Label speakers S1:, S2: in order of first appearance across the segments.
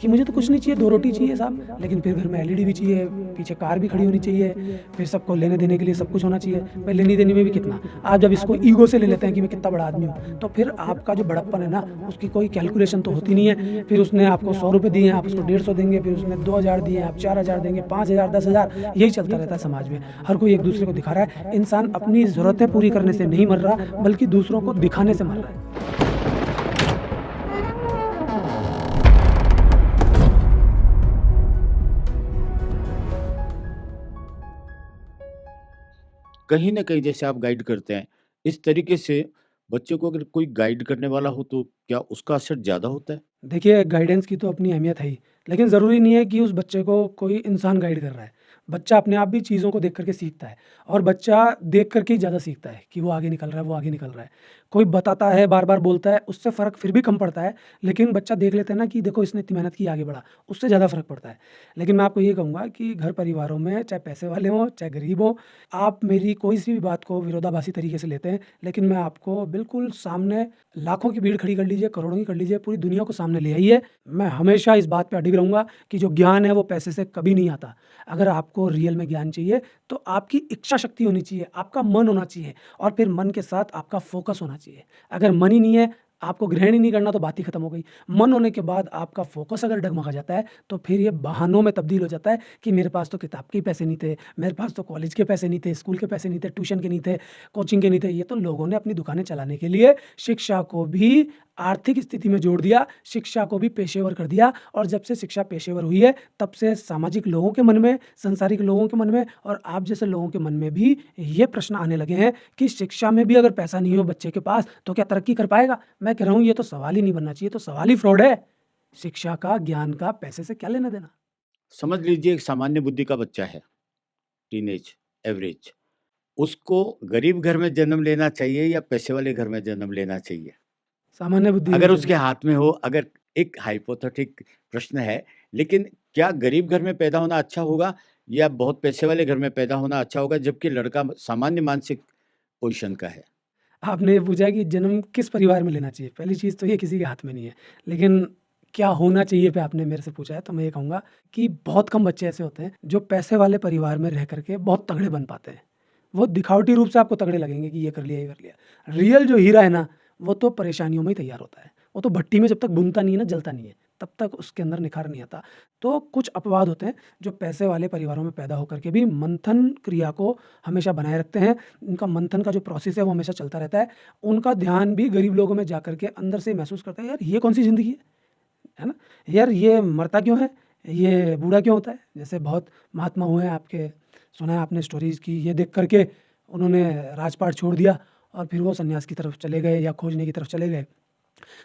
S1: कि मुझे तो कुछ नहीं चाहिए, 2 रोटी चाहिए साहब, लेकिन फिर घर में एलईडी भी चाहिए, पीछे कार भी खड़ी होनी चाहिए, फिर सबको लेने देने के लिए सब कुछ होना चाहिए। भाई लेने देने में भी कितना, आप जब इसको ईगो से ले लेते हैं कि मैं कितना बड़ा आदमी हूँ, तो फिर आपका जो बड़प्पन है ना, उसकी कोई कैलकुलेशन तो होती नहीं है। फिर उसने आपको 100 रुपये दिए हैं, आप उसको 150 देंगे, फिर उसने 2000 दिए हैं, आप 4000 देंगे, 5000, 10,000, यही चलता रहता है समाज में। हर कोई एक दूसरे को दिखा रहा है। इंसान अपनी ज़रूरतें पूरी करने से नहीं मर रहा, बल्कि दूसरों को दिखाने से मर रहा है।
S2: कहीं न कहीं जैसे आप गाइड करते हैं, इस तरीके से बच्चों को अगर कोई गाइड करने वाला हो तो क्या उसका असर ज़्यादा होता है?
S1: देखिए, गाइडेंस की तो अपनी अहमियत है ही, लेकिन ज़रूरी नहीं है कि उस बच्चे को कोई इंसान गाइड कर रहा है। बच्चा अपने आप भी चीज़ों को देख कर के सीखता है, और बच्चा देख कर के ही ज़्यादा सीखता है कि वो आगे निकल रहा है, वो आगे निकल रहा है। कोई बताता है, बार-बार बोलता है, उससे फ़र्क फिर भी कम पड़ता है, लेकिन बच्चा देख लेता है ना कि देखो इसने इतनी मेहनत की, आगे बढ़ा, उससे ज़्यादा फ़र्क पड़ता है। लेकिन मैं आपको ये कहूँगा कि घर परिवारों में चाहे पैसे वाले हों, चाहे गरीब हों, आप मेरी कोई-सी भी बात को विरोधाभासी तरीके से लेते हैं, लेकिन मैं आपको बिल्कुल सामने लाखों की भीड़ खड़ी कर लीजिए, करोड़ों की कर लीजिए, पूरी दुनिया को सामने ले आइए। मैं हमेशा इस बात पे अडिग रहूँगा कि जो ज्ञान है वो पैसे से कभी नहीं आता। अगर आपको रियल में ज्ञान चाहिए, तो आपकी इच्छा शक्ति होनी चाहिए, आपका मन होना चाहिए, और फिर मन के साथ आपका फ़ोकस होना चाहिए। अगर मन ही नहीं है, आपको ग्रहण ही नहीं करना, तो बात ही खत्म हो गई। मन होने के बाद आपका फ़ोकस अगर डगमगा जाता है, तो फिर ये बहानों में तब्दील हो जाता है कि मेरे पास तो किताब के ही पैसे नहीं थे, मेरे पास तो कॉलेज के पैसे नहीं थे, स्कूल के पैसे नहीं थे, ट्यूशन के नहीं थे, कोचिंग के नहीं थे। ये तो लोगों ने अपनी दुकानें चलाने के लिए शिक्षा को भी आर्थिक स्थिति में जोड़ दिया, शिक्षा को भी पेशेवर कर दिया, और जब से शिक्षा पेशेवर हुई है, तब से सामाजिक लोगों के मन में, सांसारिक लोगों के मन में, और आप जैसे लोगों के मन में भी ये प्रश्न आने लगे हैं कि शिक्षा में भी अगर पैसा नहीं हो बच्चे के पास, तो क्या तरक्की कर पाएगा? मैं कह रहा हूँ ये तो सवाल ही नहीं बनना चाहिए, तो सवाल ही फ्रॉड है। शिक्षा का, ज्ञान का पैसे से क्या लेना-देना?
S2: समझ लीजिए एक सामान्य बुद्धि का बच्चा है, टीनेज, एवरेज, उसको गरीब घर में जन्म लेना चाहिए या पैसे वाले घर में जन्म लेना चाहिए?
S1: सामान्य बुद्धि में
S2: अगर
S1: चाहिए।
S2: उसके हाथ में हो, अगर एक हाइपोथेटिक प्रश्न है, लेकिन क्या गरीब घर में पैदा होना अच्छा होगा या बहुत पैसे वाले घर में पैदा होना अच्छा होगा जबकि लड़का सामान्य मानसिक पोज़ीशन का है?
S1: आपने ये पूछा कि जन्म किस परिवार में लेना चाहिए? पहली चीज़ तो ये किसी के हाथ में नहीं है। लेकिन क्या होना चाहिए पे आपने मेरे से पूछा है, तो मैं ये कहूँगा कि बहुत कम बच्चे ऐसे होते हैं जो पैसे वाले परिवार में रह कर के बहुत तगड़े बन पाते हैं। वो दिखावटी रूप से आपको तगड़े लगेंगे कि ये कर लिया, ये कर लिया। रियल जो हीरा है ना, वो तो परेशानियों में ही तैयार होता है। वो तो भट्टी में जब तक भुनता नहीं है ना, जलता नहीं है, तब तक उसके अंदर निखार नहीं आता। तो कुछ अपवाद होते हैं जो पैसे वाले परिवारों में पैदा होकर के भी मंथन क्रिया को हमेशा बनाए रखते हैं। उनका मंथन का जो प्रोसेस है वो हमेशा चलता रहता है। उनका ध्यान भी गरीब लोगों में जाकर के अंदर से महसूस करता है, यार ये कौन-सी ज़िंदगी है ना? यार ये मरता क्यों है? ये बूढ़ा क्यों होता है? जैसे बहुत महात्मा हुए हैं आपके, सुना है आपने स्टोरीज़ की, ये देख कर के उन्होंने राजपाट छोड़ दिया और फिर वो सन्यास की तरफ चले गए या खोजने की तरफ चले गए।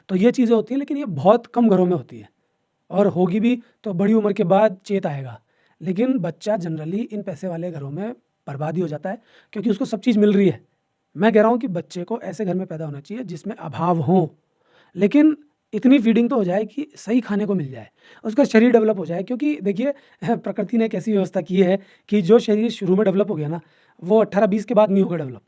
S1: तो ये चीज़ें होती हैं, लेकिन ये बहुत कम घरों में होती है, और होगी भी तो बड़ी उम्र के बाद चेत आएगा। लेकिन बच्चा जनरली इन पैसे वाले घरों में बर्बाद ही हो जाता है, क्योंकि उसको सब चीज़ मिल रही है। मैं कह रहा हूँ कि बच्चे को ऐसे घर में पैदा होना चाहिए जिसमें अभाव हो, लेकिन इतनी फीडिंग तो हो जाए कि सही खाने को मिल जाए, उसका शरीर डेवलप हो जाए, क्योंकि देखिए प्रकृति ने एक ऐसी व्यवस्था की है कि जो शरीर शुरू में डेवलप हो गया ना, वो 18-20 के बाद नहीं होगा डेवलप।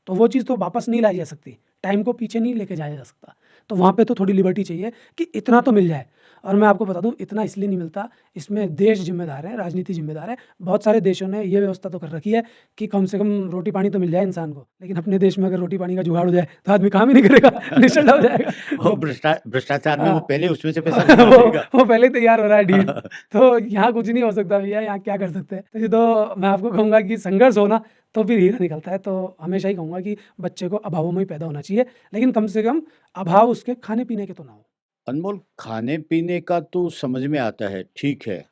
S1: तो वो चीज़ तो वापस नहीं लाई जा सकती, टाइम को पीछे नहीं लेके जाया जा सकता। तो वहाँ पे तो थोड़ी लिबर्टी चाहिए कि इतना तो मिल जाए। और मैं आपको बता दूँ, इतना इसलिए नहीं मिलता, इसमें देश ज़िम्मेदार है, राजनीति ज़िम्मेदार है। बहुत सारे देशों ने ये व्यवस्था तो कर रखी है कि कम से कम रोटी-पानी तो मिल जाए इंसान को। लेकिन अपने देश में अगर रोटी-पानी का जुगाड़ हो जाए, तो आदमी काम ही नहीं करेगा, निश्चिंत हो जाएगा।
S2: वो
S1: वो
S2: भ्रष्टाचार में वो
S1: हाँ,
S2: पहले उसमें से पैसा निकाल
S1: वो
S2: लेगा।
S1: वो पहले ही तैयार हो रहा है ढीठ। तो यहाँ कुछ नहीं हो सकता भैया, यहाँ क्या कर सकते हैं? तो ये तो मैं आपको कहूँगा कि संघर्ष हो ना, तो फिर हीरा निकलता है। तो हमेशा ही कहूँगा कि बच्चे को अभावों में ही पैदा होना चाहिए, लेकिन कम से कम अभाव उसके खाने-पीने के तो ना हो।
S2: अनमोल, खाने-पीने का तो समझ में आता है, ठीक है।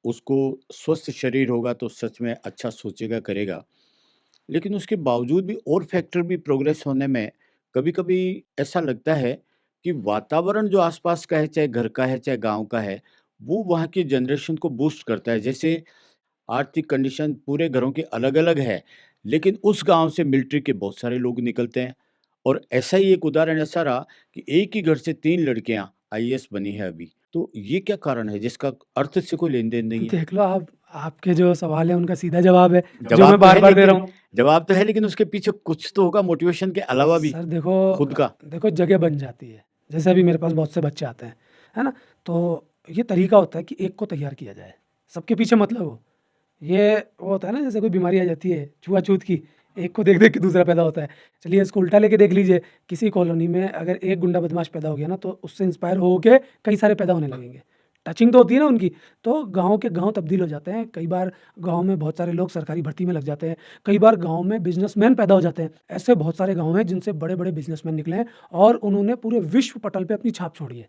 S2: उसको स्वस्थ शरीर होगा तो सच में अच्छा सोचेगा, करेगा। लेकिन उसके बावजूद भी और फैक्टर भी प्रोग्रेस होने में कभी-कभी ऐसा लगता है कि वातावरण जो आस-पास का है, चाहे घर का है, चाहे गाँव का है, वो वहाँ की जनरेशन को बूस्ट करता है। जैसे आर्थिक कंडीशन पूरे घरों की अलग-अलग है, लेकिन उस गाँव से मिलिट्री के बहुत सारे लोग निकलते हैं और ऐसा ही एक उदाहरण ऐसा रहा कि एक ही घर से 3 लड़कियाँ आईएएस बनी हैं अभी। तो ये क्या कारण है जिसका अर्थ से कोई लेन-देन नहीं है?
S1: देख लो आप, आपके जो सवाल है उनका सीधा जवाब है, जो
S2: जवाब
S1: मैं
S2: तो है
S1: बार-बार दे रहा
S2: लेकिन
S1: हूँ।
S2: जवाब तो है लेकिन उसके पीछे कुछ तो होगा मोटिवेशन के अलावा भी,
S1: सर देखो,
S2: खुद का।
S1: देखो जगह बन जाती है। जैसे अभी मेरे पास बहुत से बच्चे आते हैं, है ना? तो ये तरीका होता है कि एक को तैयार किया जाए, सबके पीछे मत लगो। ये वो होता है ना, जैसे कोई बीमारी आ जाती है छुआछूत की, एक को देख-देख के दूसरा पैदा होता है। चलिए इसको उल्टा लेके देख लीजिए, किसी कॉलोनी में अगर एक गुंडा बदमाश पैदा हो गया ना, तो उससे इंस्पायर हो के कई सारे पैदा होने लगेंगे। टचिंग तो होती है ना उनकी, तो गाँव के गाँव तब्दील हो जाते हैं। कई बार गाँव में बहुत सारे लोग सरकारी भर्ती में लग जाते हैं। कई बार गाँव में बिज़नेसमैन पैदा हो जाते हैं। ऐसे बहुत सारे गाँव हैं जिनसे बड़े-बड़े बिज़नेसमैन निकले हैं और उन्होंने पूरे विश्व पटल पे अपनी छाप छोड़ी है।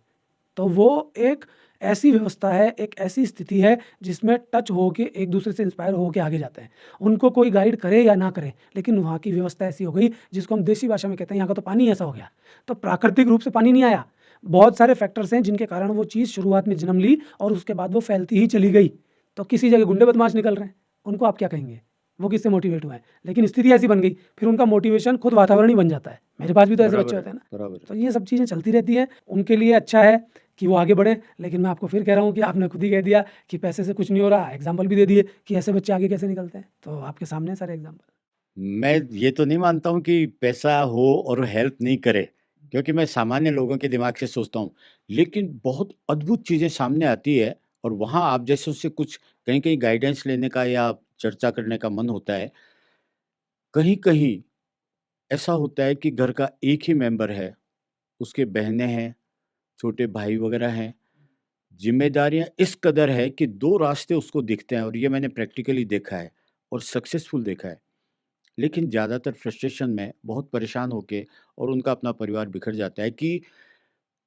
S1: तो वो एक ऐसी व्यवस्था है, एक ऐसी स्थिति है जिसमें टच होके एक दूसरे से इंस्पायर होके आगे जाते हैं। उनको कोई गाइड करे या ना करे, लेकिन वहाँ की व्यवस्था ऐसी हो गई जिसको हम देसी भाषा में कहते हैं यहाँ का तो पानी ऐसा हो गया। तो प्राकृतिक रूप से पानी नहीं आया, बहुत सारे फैक्टर्स हैं जिनके कारण वो चीज़ शुरुआत में जन्म ली और उसके बाद वो फैलती ही चली गई। तो किसी जगह गुंडे बदमाश निकल रहे हैं, उनको आप क्या कहेंगे? वो किससे मोटिवेट हुए हैं? लेकिन स्थिति ऐसी बन गई, फिर उनका मोटिवेशन खुद वातावरण ही बन जाता है। मेरे पास भी तो ऐसे बच्चे
S2: बराबर है,
S1: होते हैं ना।
S2: बराबर है।
S1: तो ये सब चीज़ें चलती रहती हैं, उनके लिए अच्छा है कि वो आगे बढ़ें। लेकिन मैं आपको फिर कह रहा हूँ कि आपने खुद ही कह दिया कि पैसे से कुछ नहीं हो रहा, एग्ज़ाम्पल भी दे दिए कि ऐसे बच्चे आगे कैसे निकलते हैं। तो आपके सामने हैं सारे एग्ज़ाम्पल।
S2: मैं ये तो नहीं मानता हूँ कि पैसा हो और हेल्प नहीं करे, क्योंकि मैं सामान्य लोगों के दिमाग से सोचता हूँ। लेकिन बहुत अद्भुत चीज़ें सामने आती है और वहाँ आप जैसों से कुछ कहीं-कहीं गाइडेंस लेने का या चर्चा करने का मन होता है। कहीं-कहीं ऐसा होता है कि घर का एक ही मेंबर है, उसके बहनें हैं, छोटे भाई वगैरह हैं। ज़िम्मेदारियाँ इस कदर है कि 2 रास्ते उसको दिखते हैं और ये मैंने प्रैक्टिकली देखा है और सक्सेसफुल देखा है। लेकिन ज़्यादातर फ्रस्ट्रेशन में बहुत परेशान होके और उनका अपना परिवार बिखर जाता है कि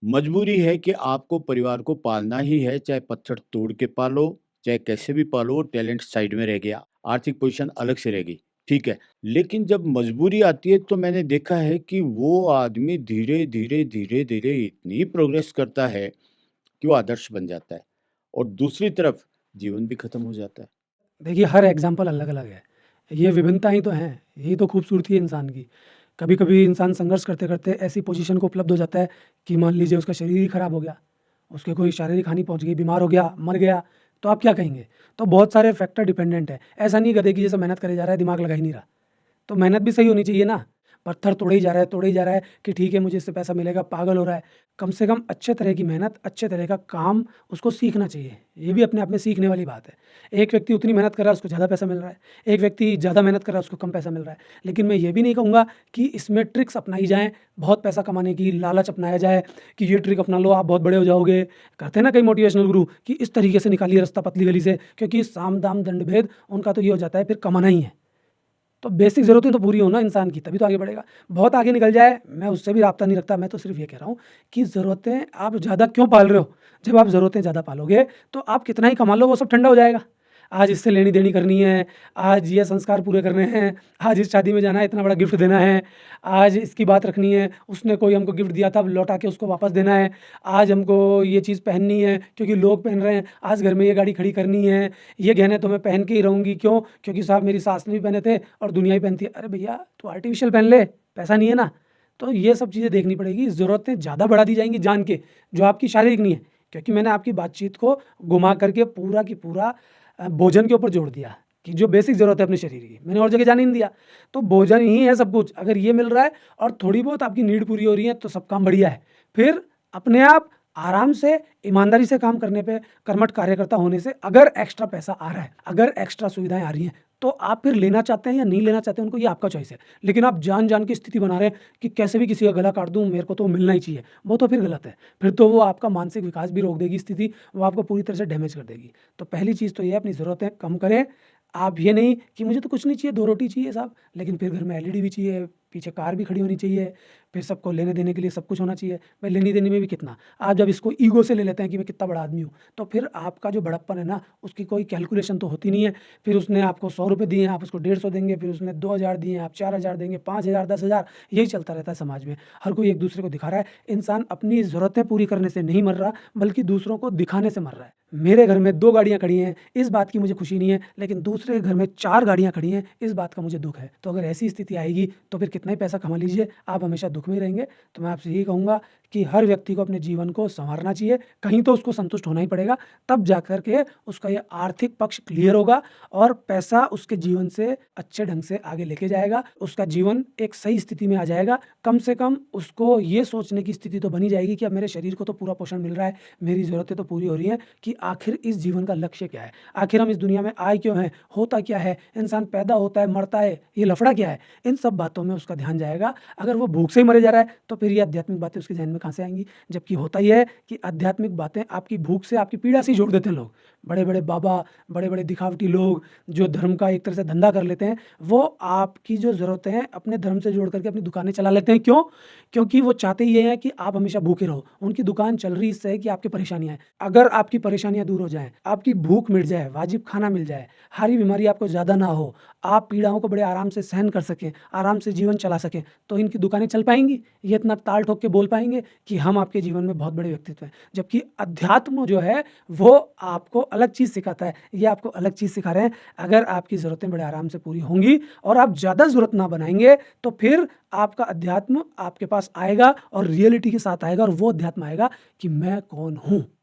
S2: मजबूरी है कि आपको परिवार को पालना ही है, चाहे पत्थर तोड़ के पालो, चाहे कैसे भी पालो, टैलेंट साइड में रह गया, आर्थिक पोजीशन अलग से रह गई, ठीक है। लेकिन जब मजबूरी आती है तो मैंने देखा है कि वो आदमी धीरे-धीरे, धीरे-धीरे इतनी प्रोग्रेस करता है कि वो आदर्श बन जाता है और दूसरी तरफ जीवन भी खत्म हो जाता है।
S1: देखिए, हर एग्ज़ाम्पल अलग-अलग है। ये विभिन्नता ही तो हैं, यही तो खूबसूरती है इंसान की। कभी-कभी इंसान संघर्ष करते-करते ऐसी पोज़ीशन को उपलब्ध हो जाता है कि मान लीजिए उसका शरीर ही खराब हो गया, उसके कोई शारीरिक हानि पहुँच गई, बीमार हो गया, मर गया, तो आप क्या कहेंगे? तो बहुत सारे फैक्टर डिपेंडेंट है। ऐसा नहीं गधे की जैसे मेहनत करे जा रहा है, दिमाग लगा ही नहीं रहा। तो मेहनत भी सही होनी चाहिए ना। पत्थर तोड़े ही जा रहा है, तोड़े ही जा रहा है कि ठीक है मुझे इससे पैसा मिलेगा, पागल हो रहा है। कम से कम अच्छे तरह की मेहनत, अच्छे तरह का काम उसको सीखना चाहिए। ये भी अपने आप में सीखने वाली बात है। एक व्यक्ति उतनी मेहनत कर रहा है, उसको ज़्यादा पैसा मिल रहा है। एक व्यक्ति ज़्यादा मेहनत कर रहा है, उसको कम पैसा मिल रहा है। लेकिन मैं ये भी नहीं कहूँगा कि इसमें ट्रिक्स अपनाई जाएँ, बहुत पैसा कमाने की लालच अपनाया जाए कि ये ट्रिक अपना लो, आप बहुत बड़े हो जाओगे। करते हैं ना कई मोटिवेशनल गुरु कि इस तरीके से निकालिए रास्ता पतली गली से, क्योंकि साम, दाम, दंड, भेद उनका तो ये हो जाता है फिर कमाना ही है। तो बेसिक ज़रूरतें तो पूरी हो ना इंसान की, तभी तो आगे बढ़ेगा। बहुत आगे निकल जाए, मैं उससे भी राब्ता नहीं रखता, मैं तो सिर्फ़ ये कह रहा हूँ कि ज़रूरतें आप ज़्यादा क्यों पाल रहे हो? जब आप ज़रूरतें ज़्यादा पालोगे, तो आप कितना ही कमा लो, वो सब ठंडा हो जाएगा। आज इससे लेनी-देनी करनी है, आज ये संस्कार पूरे करने हैं, आज इस शादी में जाना है, इतना बड़ा गिफ्ट देना है, आज इसकी बात रखनी है, उसने कोई हमको गिफ्ट दिया था, अब लौटा के उसको वापस देना है, आज हमको ये चीज़ पहननी है क्योंकि लोग पहन रहे हैं, आज घर में ये गाड़ी खड़ी करनी है, ये गहने तो मैं पहन के ही रहूँगी, क्यों? क्योंकि साहब मेरी सास ने भी पहने थे और दुनिया ही पहनती है। अरे भैया, तू आर्टिफ़िशियल पहन ले, पैसा नहीं है ना। तो ये सब चीज़ें देखनी पड़ेगी, ज़रूरतें ज़्यादा बढ़ा दी जाएँगी जान के, जो आपकी शारीरिक नहीं है। क्योंकि मैंने आपकी बातचीत को घुमा करके पूरा की पूरा भोजन के ऊपर जोड़ दिया कि जो बेसिक ज़रूरत है अपने शरीर की, मैंने और जगह जाने ही नहीं दिया। तो भोजन ही है सब कुछ, अगर ये मिल रहा है और थोड़ी बहुत आपकी नीड पूरी हो रही है, तो सब काम बढ़िया है। फिर अपने आप आराम से, ईमानदारी से काम करने पे, कर्मठ कार्यकर्ता होने से अगर एक्स्ट्रा पैसा आ रहा है, अगर एक्स्ट्रा सुविधाएँ आ रही हैं, तो आप फिर लेना चाहते हैं या नहीं लेना चाहते हैं उनको, ये आपका चॉइस है। लेकिन आप जान-जान के स्थिति बना रहे हैं कि कैसे भी किसी का गला काट दूँ, मेरे को तो मिलना ही चाहिए, वो तो फिर गलत है। फिर तो वो आपका मानसिक विकास भी रोक देगी स्थिति, वो आपको पूरी तरह से डैमेज कर देगी। तो पहली चीज़ तो ये है, अपनी ज़रूरतें कम करें। आप ये नहीं कि मुझे तो कुछ नहीं चाहिए, 2 रोटी चाहिए साहब, लेकिन फिर घर में एलईडी भी चाहिए, पीछे कार भी खड़ी होनी चाहिए, फिर सबको लेने-देने के लिए सब कुछ होना चाहिए। भाई लेने-देने में भी कितना, आप जब इसको ईगो से ले लेते हैं कि मैं कितना बड़ा आदमी हूँ, तो फिर आपका जो बड़प्पन है ना, उसकी कोई कैलकुलेशन तो होती नहीं है। फिर उसने आपको ₹100 दिए हैं, आप उसको 150 देंगे, फिर उसने 2000 दिए हैं, आप 4000 देंगे, 5000, 10,000, यही चलता रहता है समाज में। हर कोई एक-दूसरे को दिखा रहा है। इंसान अपनी ज़रूरतें पूरी करने से नहीं मर रहा, बल्कि दूसरों को दिखाने से मर रहा है। मेरे घर में 2 गाड़ियाँ खड़ी हैं, इस बात की मुझे खुशी नहीं है, लेकिन दूसरे के घर में 4 गाड़ियाँ खड़ी हैं, इस बात का मुझे दुःख है। तो अगर ऐसी स्थिति आएगी, तो फिर कितना ही पैसा कमा लीजिए, आप हमेशा दुःख में ही रहेंगे। तो मैं आपसे यही कहूँगा कि हर व्यक्ति को अपने जीवन को सँवारना चाहिए, कहीं तो उसको संतुष्ट होना ही पड़ेगा, तब जाकर के उसका ये आर्थिक पक्ष क्लियर होगा और पैसा उसके जीवन से अच्छे ढंग से आगे लेके जाएगा। उसका जीवन एक सही स्थिति में आ जाएगा। कम से कम उसको ये सोचने की स्थिति तो बनी जाएगी कि अब मेरे शरीर को तो पूरा पोषण मिल रहा है, मेरी ज़रूरतें तो पूरी हो रही हैं, कि आखिर इस जीवन का लक्ष्य क्या है? आखिर हम इस दुनिया में आए क्यों हैं? होता क्या है? इंसान पैदा होता है, मरता है, ये लफड़ा क्या है? इन सब बातों में उसका ध्यान जाएगा। अगर वो भूख से ही मरे जा रहा है, तो फिर ये आध्यात्मिक बातें उसके ज़हन में कहाँ से आएँगी? जबकि होता ये है कि आध्यात्मिक बातें आपकी भूख से, आपकी पीड़ा से ही जोड़ देते हैं लोग। बड़े-बड़े बाबा, बड़े-बड़े दिखावटी लोग जो धर्म का एक तरह से धंधा कर लेते हैं, वो आपकी जो ज़रूरतें हैं अपने धर्म से जोड़ करके अपनी दुकानें चला लेते हैं। क्यों? क्योंकि वो चाहते ये हैं कि आप हमेशा भूखे रहो। उनकी दुकान चल रही इससे है कि आपकी परेशानियाँ हैं। अगर आपकी परेशानियाँ दूर हो जाएँ, आपकी भूख मिट जाए, वाजिब खाना मिल जाए, हारी बीमारी आपको ज़्यादा ना हो, आप पीड़ाओं को बड़े आराम से सहन कर सकें, आराम से जीवन चला सकें, तो इनकी दुकानें चल पाएँगी? ये इतना ताल ठोक के बोल पाएँगे कि हम आपके जीवन में बहुत बड़े व्यक्तित्व हैं। जबकि अध्यात्म जो है वो आपको अलग चीज़ सिखाता है, ये आपको अलग चीज़ सिखा रहे हैं। अगर आपकी ज़रूरतें बड़े आराम से पूरी होंगी और आप ज़्यादा ज़रूरत ना बनाएँगे, तो फिर आपका अध्यात्म आपके पास आएगा और रियलिटी के साथ आएगा और वो अध्यात्म आएगा कि मैं कौन हूँ?